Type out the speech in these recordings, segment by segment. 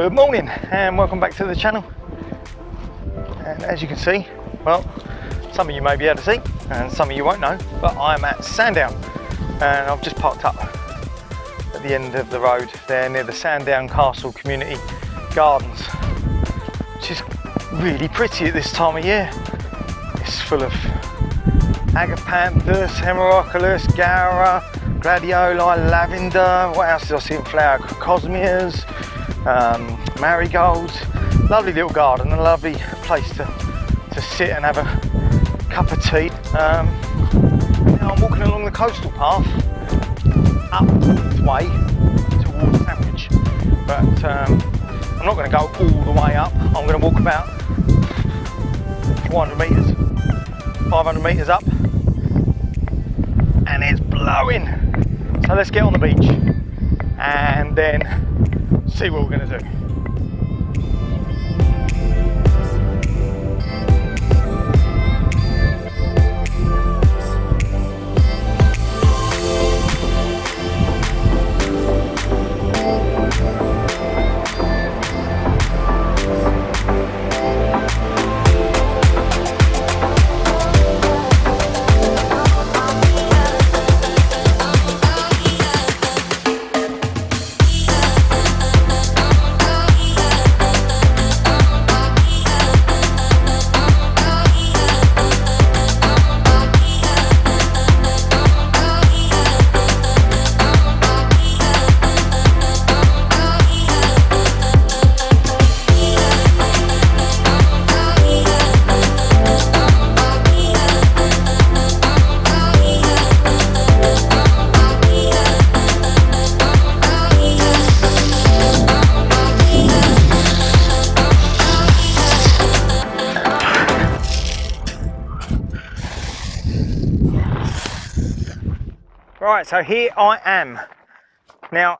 Good morning and welcome back to the channel. And as you can see, well, some of you may be able to see and some of you won't know, but I'm at Sandown and I've just parked up at the end of the road there near the Sandown Castle Community Gardens, which is really pretty at this time of year. It's full of agapanthus, hemerocalus, gaura, gladioli, lavender. What else did I see in flower? Cosmeas, marigolds. Lovely little garden, a lovely place to sit and have a cup of tea. Now I'm walking along the coastal path up this way towards Sandwich, but I'm not going to go all the way up. I'm going to walk about 400 metres, 500 metres up, and it's blowing. So let's get on the beach and then see what we're going to do. Right, so here I am. Now,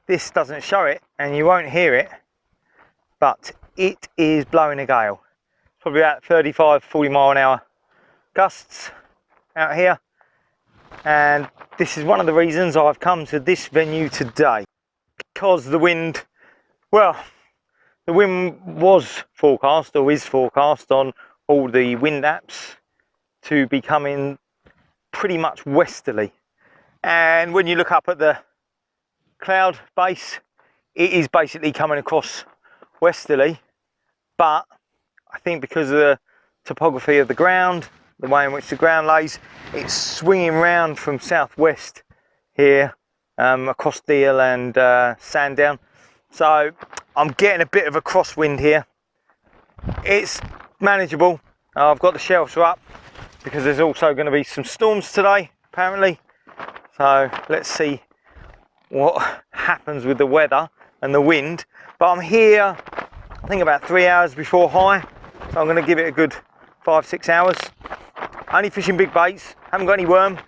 this doesn't show it and you won't hear it, but it is blowing a gale. Probably about 35-40 mile an hour gusts out here. And this is one of the reasons I've come to this venue today. Because the wind, well, the wind was forecast or is forecast on all the wind apps to be coming pretty much westerly, and when you look up at the cloud base, it is basically coming across westerly, but I think because of the topography of the ground, the way in which the ground lays, it's swinging round from southwest here across Deal and Sandown, so I'm getting a bit of a crosswind here. It's manageable. I've got the shelves up because there's also going to be some storms today, apparently. So let's see what happens with the weather and the wind. But I'm here, I think about 3 hours before high. So I'm going to give it a good 5-6 hours. Only fishing big baits, haven't got any worm.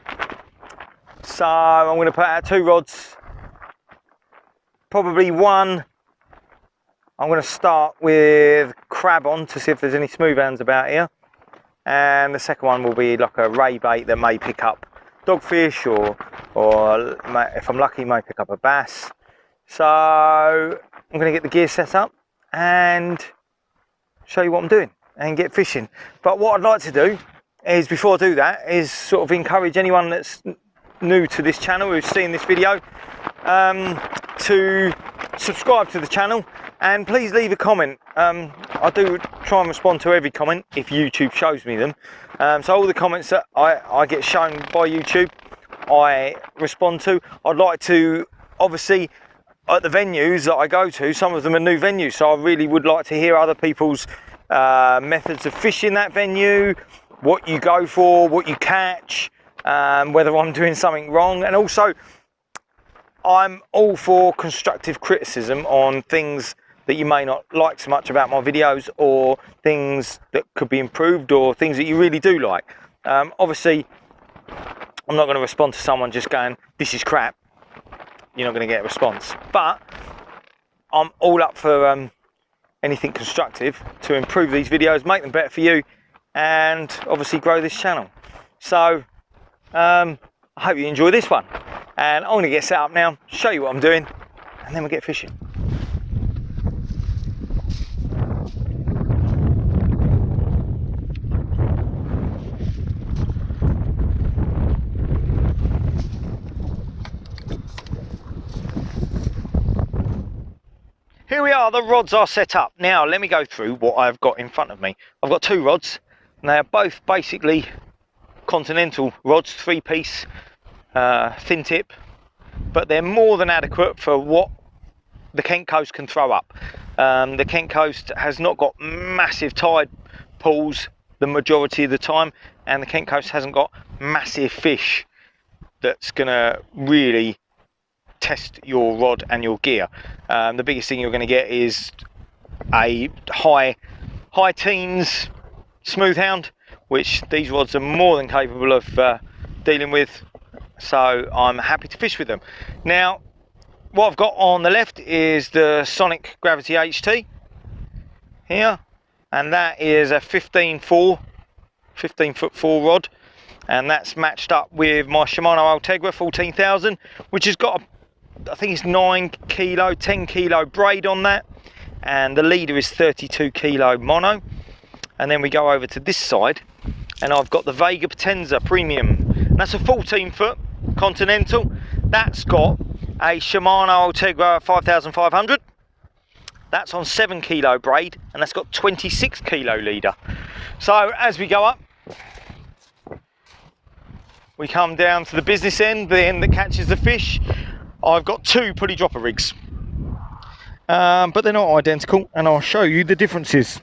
So I'm going to put out 2 rods. Probably one, I'm going to start with crab on to see if there's any smooth hands about here. And the second one will be like a ray bait that may pick up dogfish, or if I'm lucky, may pick up a bass. So I'm going to get the gear set up and show you what I'm doing and get fishing. But what I'd like to do is, before I do that, is sort of encourage anyone that's new to this channel who's seen this video to subscribe to the channel and please leave a comment. I do try and respond to every comment if YouTube shows me them. So all the comments that I get shown by YouTube, I respond to. I'd like to, obviously, at the venues that I go to, some of them are new venues, so I really would like to hear other people's methods of fishing that venue, what you go for, what you catch, whether I'm doing something wrong, and also I'm all for constructive criticism on things that you may not like so much about my videos, or things that could be improved, or things that you really do like. Obviously, I'm not going to respond to someone just going, this is crap. You're not going to get a response. But I'm all up for anything constructive to improve these videos, make them better for you, and obviously grow this channel. So I hope you enjoy this one. And I'm going to get set up now, show you what I'm doing, and then we'll get fishing. Here we are, the rods are set up. Now let me go through what I've got in front of me. I've got two rods, and they are both basically Continental rods, 3-piece, thin tip, but they're more than adequate for what the Kent coast can throw up. The Kent coast has not got massive tide pools the majority of the time, and the Kent coast hasn't got massive fish that's gonna really test your rod and your gear. The biggest thing you're going to get is a high teens smooth hound, which these rods are more than capable of dealing with, so I'm happy to fish with them. Now what I've got on the left is the Sonic Gravity HT here, and that is a 15 foot 4 rod, and that's matched up with my Shimano Ultegra 14,000, which has got I think it's 10 kilo braid on that, and the leader is 32 kilo mono. And then we go over to this side, and I've got the Vega Potenza Premium, and that's a 14 foot Continental. That's got a Shimano Ultegra 5500. That's on 7 kilo braid, and that's got 26 kilo leader. So as we go up, we come down to the business end, the end that catches the fish. I've got two pulley dropper rigs, but they're not identical, and I'll show you the differences.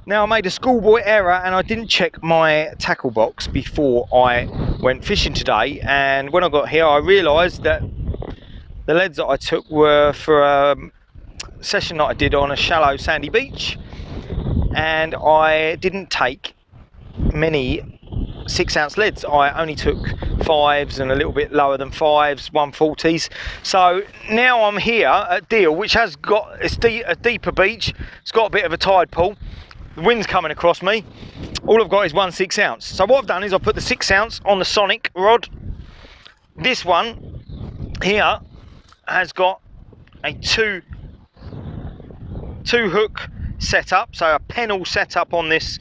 Now I made a schoolboy error, and I didn't check my tackle box before I went fishing today, and when I got here I realised that the leads that I took were for a session that I did on a shallow sandy beach, and I didn't take many 6-ounce leads. I only took 5s and a little bit lower than 5s, 140s. So now I'm here at Deal, which has got a deeper beach. It's got a bit of a tide pool. The wind's coming across me. All I've got is 1 6-ounce. So what I've done is I've put the 6-ounce on the Sonic rod. This one here has got a two hook setup, so a pennel setup on this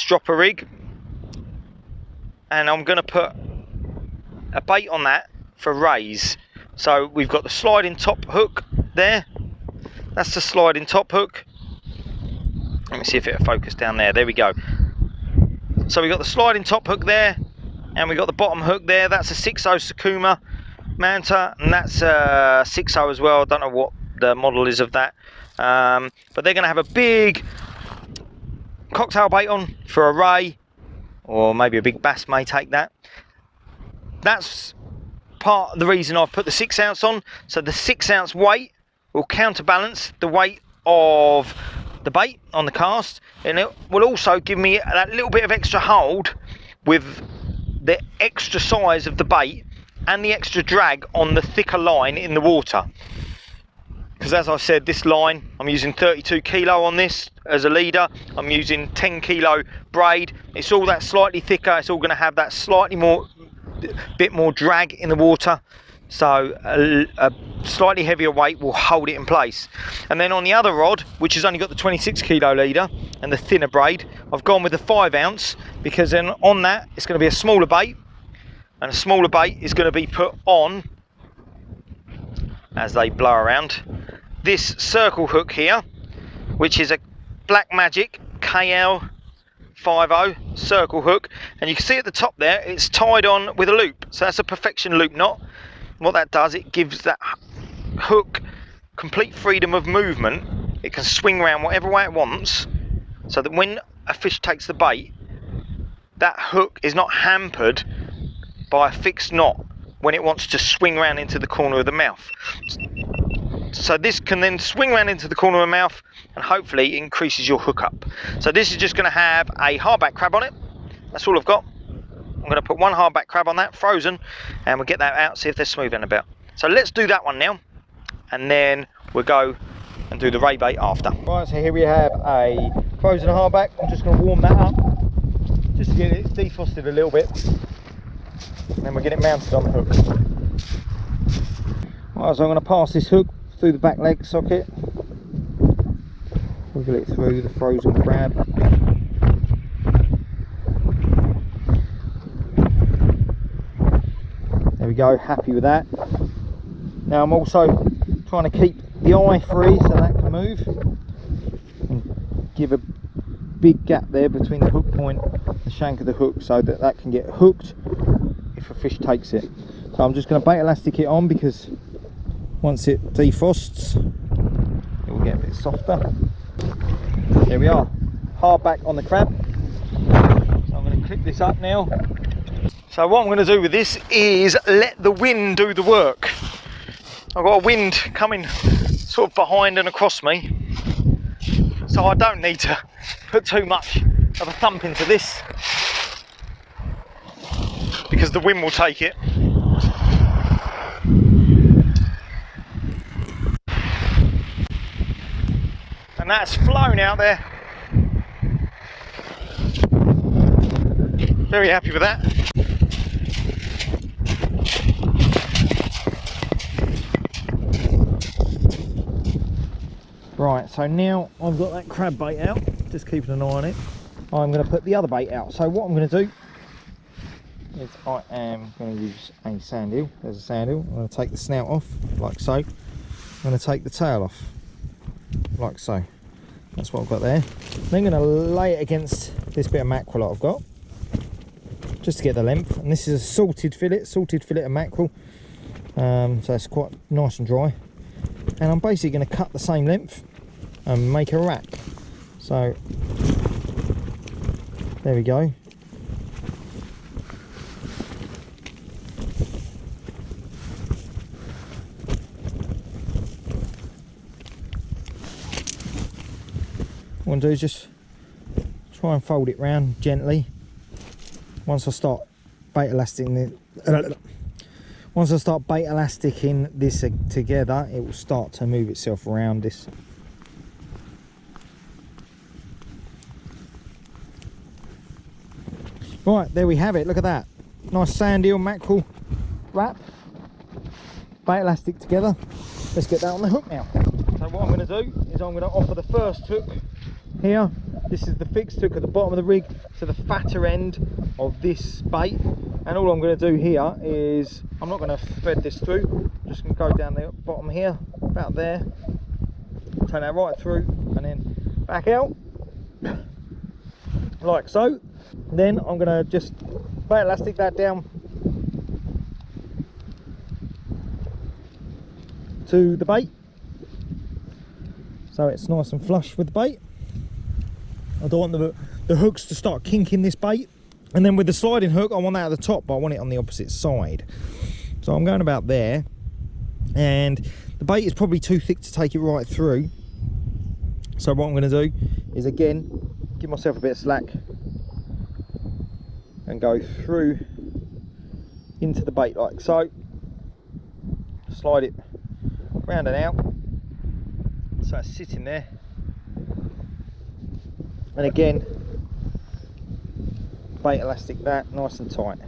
dropper rig. And I'm going to put a bait on that for rays. So we've got the sliding top hook there. That's the sliding top hook. Let me see if it'll focus down there. There we go. So we've got the sliding top hook there, and we've got the bottom hook there. That's a 6.0 Sakuma Manta, and that's a 6.0 as well. I don't know what the model is of that. But they're going to have a big cocktail bait on for a ray, or maybe a big bass may take that. That's part of the reason I've put the 6-ounce on. So the 6-ounce weight will counterbalance the weight of the bait on the cast, and it will also give me that little bit of extra hold with the extra size of the bait and the extra drag on the thicker line in the water. Because as I said, this line, I'm using 32 kilo on this as a leader. I'm using 10 kilo braid. It's all that slightly thicker. It's all going to have that slightly more, bit more drag in the water. So a slightly heavier weight will hold it in place. And then on the other rod, which has only got the 26 kilo leader and the thinner braid, I've gone with the 5-ounce, because then on that it's going to be a smaller bait, and a smaller bait is going to be put on, as they blow around, this circle hook here, which is a Black Magic KL50 circle hook, and you can see at the top there it's tied on with a loop. So that's a Perfection loop knot. What that does, it gives that hook complete freedom of movement. It can swing around whatever way it wants, so that when a fish takes the bait, that hook is not hampered by a fixed knot when it wants to swing around into the corner of the mouth. So this can then swing around into the corner of the mouth, and hopefully increases your hook up. So this is just going to have a hardback crab on it. That's all I've got. I'm going to put one hardback crab on that, frozen, and we'll get that out, see if they're smooth and about. So let's do that one now, and then we'll go and do the ray bait after. Right, so here we have a frozen hardback. I'm just going to warm that up, just to get it defrosted a little bit, and then we'll get it mounted on the hook. Right, so I'm going to pass this hook through the back leg socket, wiggle it through the frozen crab. There we go, happy with that. Now I'm also trying to keep the eye free so that can move, and give a big gap there between the hook point and the shank of the hook so that that can get hooked if a fish takes it. So I'm just going to bait elastic it on, because once it defrosts it will get a bit softer. There we are, hard back on the crab. So I'm going to clip this up now. So what I'm going to do with this is let the wind do the work. I've got a wind coming sort of behind and across me, so I don't need to put too much of a thump into this, because the wind will take it. And that's flown out there. Very happy with that. Right, so now I've got that crab bait out, just keeping an eye on it. I'm going to put the other bait out. So what I'm going to do is I am going to use a sand eel. There's a sand eel. I'm going to take the snout off, like so. I'm going to take the tail off, like so. That's what I've got there. Then I'm going to lay it against this bit of mackerel that I've got, just to get the length. And this is a salted fillet of mackerel. So it's quite nice and dry. And I'm basically going to cut the same length and make a wrap. So there we go. What I'm going to do is just try and fold it round gently. Once I start bait elasticing this together, it will start to move itself around this. Right, there we have it. Look at that. Nice sand eel mackerel wrap. Bait elastic together. Let's get that on the hook now. So what I'm going to do is I'm going to offer the first hook here. This is the fixed hook at the bottom of the rig to the fatter end of this bait. And all I'm going to do here is, I'm not going to thread this through, I'm just going to go down the bottom here, about there, turn that right through and then back out, like so. Then I'm going to just bait elastic that down to the bait, so it's nice and flush with the bait. I don't want the hooks to start kinking this bait. And then with the sliding hook, I want that at the top, but I want it on the opposite side. So I'm going about there. And the bait is probably too thick to take it right through. So what I'm going to do is, again, give myself a bit of slack and go through into the bait like so. Slide it round and out. So it's sitting there. And again, bait elastic that nice and tight.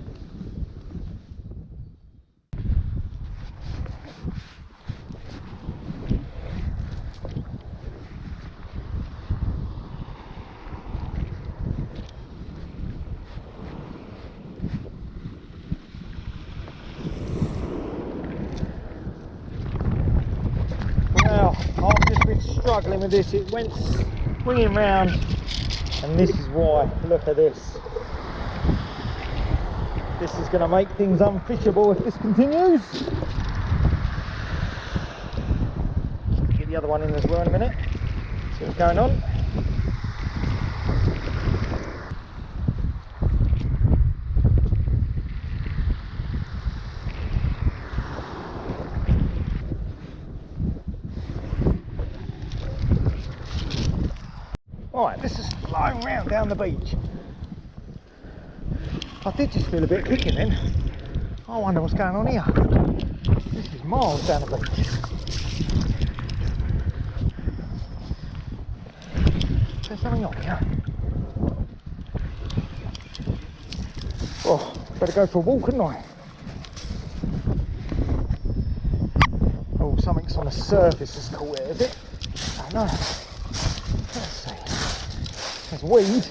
Well, I've just been struggling with this. It went swinging round, and this is why. Look at this. This is going to make things unfishable if this continues. Get the other one in as well in a minute. See what's going on. Right, this is flying round down the beach. I did just feel a bit of kicking then. I wonder what's going on here. This is miles down the beach. There's something on here. Oh, better go for a walk, couldn't I? surface has caught it, is it? Oh no. Let's see. There's weed.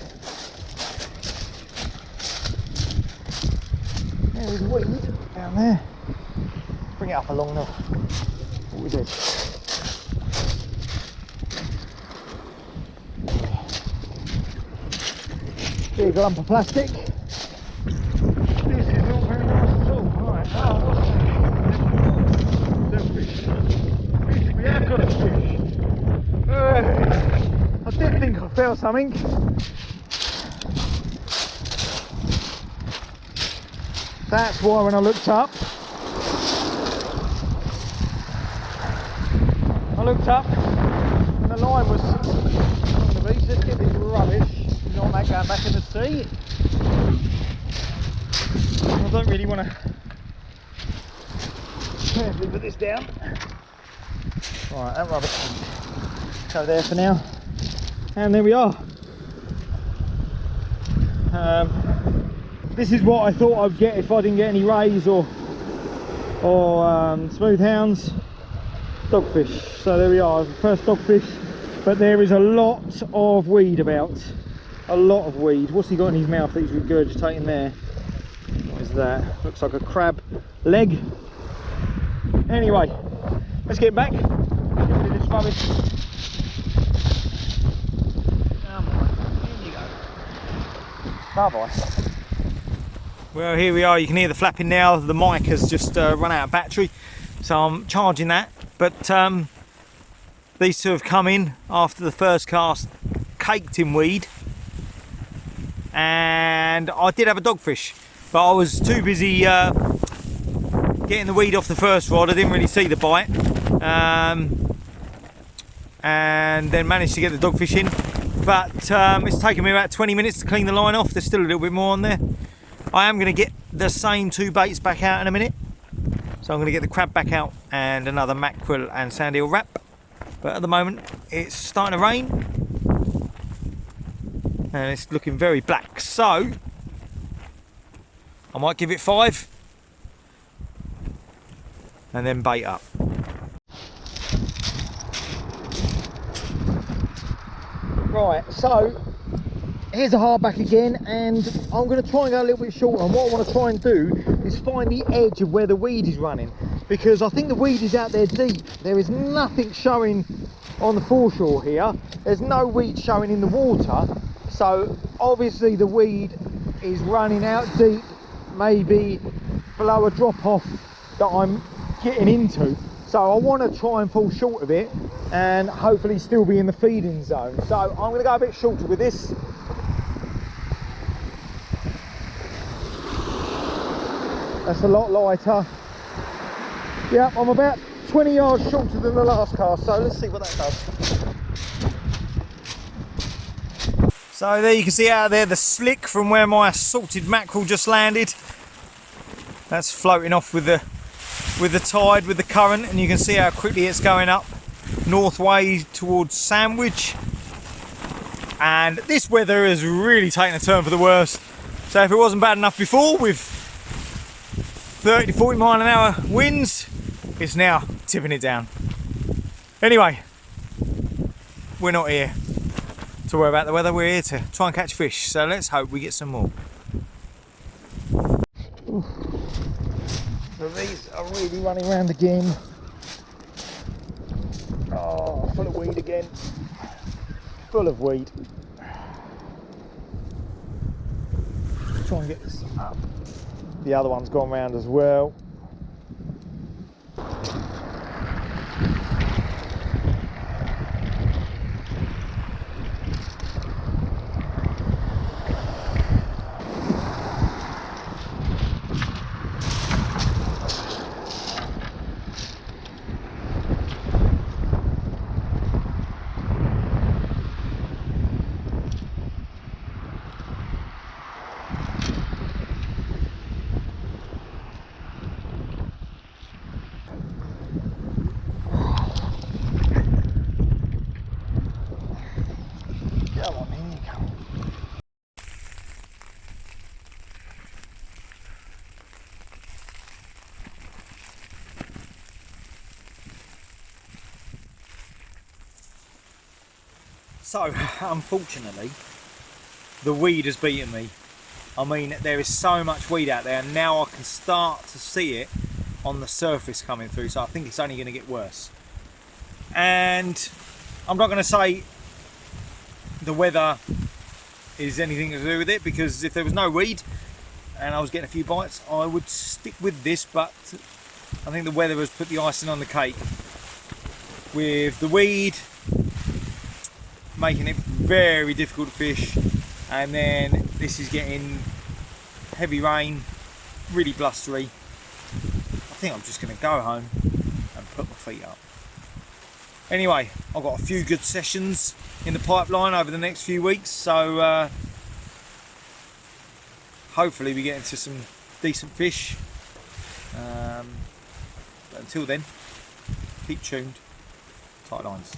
There's weed down there. Bring it up along enough. What we did. Big lump of plastic. This is not very nice at all. Right, oh, what's that? Fish. Fish, we have got a fish. I did think I felt something. That's why when I looked up, and the line was on the beach. Let's get this rubbish. Not that going back in the sea. I don't really want to carefully put this down. Right, that rubbish go there for now. And there we are. This is what I thought I'd get if I didn't get any rays or smooth hounds. Dogfish. So there we are, the first dogfish. But there is a lot of weed about. A lot of weed. What's he got in his mouth that he's regurgitating there? What is that? Looks like a crab leg. Anyway, let's get back. Get rid of this rubbish. Come on, in you go. Bye bye. Well, here we are. You can hear the flapping now. The mic has just run out of battery, so I'm charging that. But these two have come in after the first cast, caked in weed. And I did have a dogfish, but I was too busy getting the weed off the first rod. I didn't really see the bite, and then managed to get the dogfish in. But it's taken me about 20 minutes to clean the line off. There's still a little bit more on there. I am going to get the same two baits back out in a minute. So I'm going to get the crab back out and another mackerel and sand eel wrap. But at the moment it's starting to rain. And it's looking very black, so I might give it 5 and then bait up. Right, so here's a hardback again, and I'm going to try and go a little bit shorter. And what I want to try and do is find the edge of where the weed is running, because I think the weed is out there deep. There is nothing showing on the foreshore here. There's no weed showing in the water. So obviously the weed is running out deep, maybe below a drop off that I'm getting into. So I want to try and fall short of it and hopefully still be in the feeding zone. So I'm going to go a bit shorter with this. That's a lot lighter. Yeah, I'm about 20 yards shorter than the last cast, so let's see what that does. So there you can see out there the slick from where my salted mackerel just landed. That's floating off with the tide, with the current, and you can see how quickly it's going up north way towards Sandwich. And this weather has really taken a turn for the worse. So if it wasn't bad enough before with 30 to 40 mile an hour winds, it's now tipping it down. Anyway, we're not here to worry about the weather, we're here to try and catch fish, so let's hope we get some more. Ooh. So these are really running around again. Oh, full of weed again. Full of weed. Try and get this up. The other one's gone round as well. So, unfortunately, the weed has beaten me. I mean, there is so much weed out there, and now I can start to see it on the surface coming through, so I think it's only going to get worse. And I'm not going to say the weather is anything to do with it, because if there was no weed and I was getting a few bites, I would stick with this, but I think the weather has put the icing on the cake with the weed, making it very difficult to fish. And then this is getting heavy rain, really blustery. I think I'm just going to go home and put my feet up. Anyway, I've got a few good sessions in the pipeline over the next few weeks, so hopefully we get into some decent fish. But until then, keep tuned, tight lines.